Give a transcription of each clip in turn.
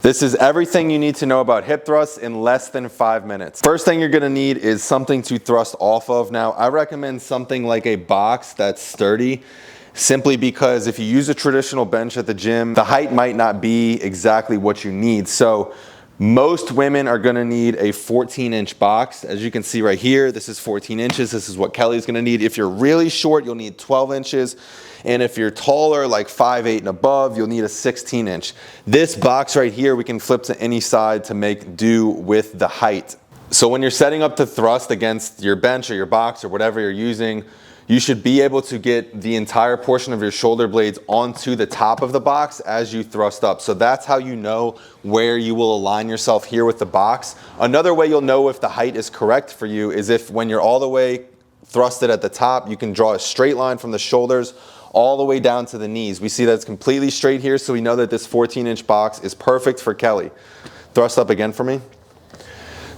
This is everything you need to know about hip thrusts in less than 5 minutes. First thing you're gonna need is something to thrust off of. Now, I recommend something like a box that's sturdy, simply because if you use a traditional bench at the gym, the height might not be exactly what you need. So most women are gonna need a 14-inch box. As you can see right here, this is 14 inches. This is what Kelly's gonna need. If you're really short, you'll need 12 inches. And if you're taller, like 5'8" and above, you'll need a 16-inch. This box right here, we can flip to any side to make do with the height. So when you're setting up the thrust against your bench or your box or whatever you're using, you should be able to get the entire portion of your shoulder blades onto the top of the box as you thrust up. So that's how you know where you will align yourself here with the box. Another way you'll know if the height is correct for you is if when you're all the way thrusted at the top, you can draw a straight line from the shoulders all the way down to the knees. We see that it's completely straight here, so we know that this 14-inch box is perfect for Kelly. Thrust up again for me.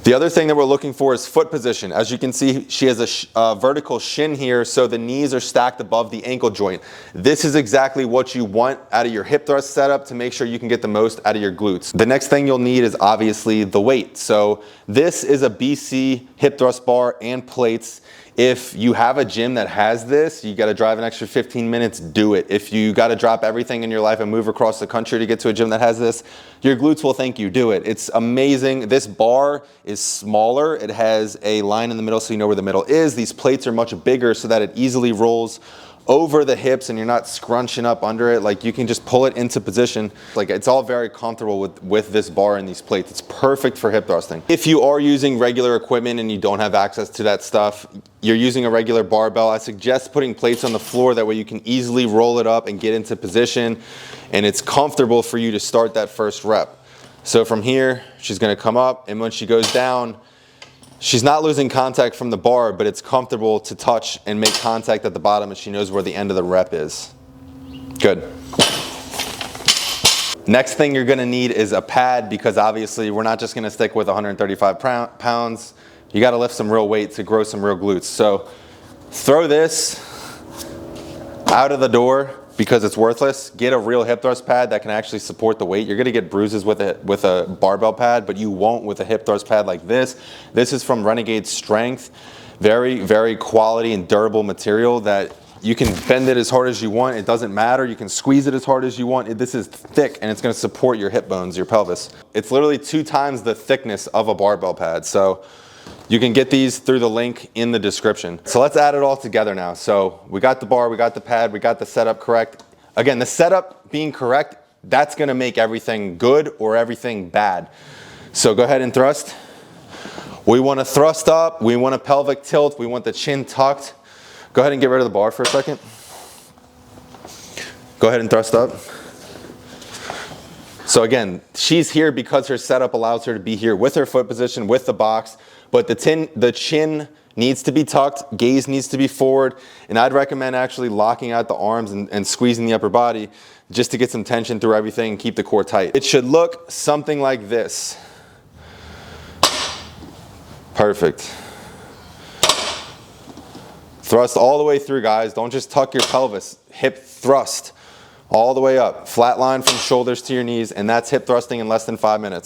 The other thing that we're looking for is foot position. As you can see, she has a vertical shin here, so the knees are stacked above the ankle joint. This is exactly what you want out of your hip thrust setup to make sure you can get the most out of your glutes. The next thing you'll need is obviously the weight. So this is a BC hip thrust bar and plates. If you have a gym that has this, you gotta drive an extra 15 minutes, do it. If you gotta drop everything in your life and move across the country to get to a gym that has this, your glutes will thank you, do it. It's amazing. This bar is smaller. It has a line in the middle so you know where the middle is. These plates are much bigger so that it easily rolls over the hips and you're not scrunching up under it. Like, you can just pull it into position. Like, it's all very comfortable with this bar and these plates. It's perfect for hip thrusting. If you are using regular equipment and you don't have access to that stuff, you're using a regular barbell, I suggest putting plates on the floor. That way you can easily roll it up and get into position, and it's comfortable for you to start that first rep. So from here, she's gonna come up, and when she goes down, she's not losing contact from the bar, but it's comfortable to touch and make contact at the bottom, and she knows where the end of the rep is. Good. Next thing you're gonna need is a pad, because obviously we're not just gonna stick with 135 pounds. You gotta lift some real weight to grow some real glutes. So throw this out of the door because it's worthless. Get a real hip thrust pad that can actually support the weight. You're gonna get bruises with a barbell pad, but you won't with a hip thrust pad like this. This is from Renegade Strength. Very, very quality and durable material that you can bend it as hard as you want. It doesn't matter. You can squeeze it as hard as you want. This is thick, and it's gonna support your hip bones, your pelvis. It's literally 2 times the thickness of a barbell pad. So you can get these through the link in the description. So let's add it all together now. So we got the bar, we got the pad, we got the setup correct. Again, the setup being correct, that's gonna make everything good or everything bad. So go ahead and thrust. We wanna thrust up, we want a pelvic tilt, we want the chin tucked. Go ahead and get rid of the bar for a second. Go ahead and thrust up. So again, she's here because her setup allows her to be here with her foot position, with the box, but the chin needs to be tucked, gaze needs to be forward, and I'd recommend actually locking out the arms and squeezing the upper body just to get some tension through everything and keep the core tight. It should look something like this. Perfect. Thrust all the way through, guys. Don't just tuck your pelvis. Hip thrust all the way up. Flat line from shoulders to your knees, and that's hip thrusting in less than 5 minutes.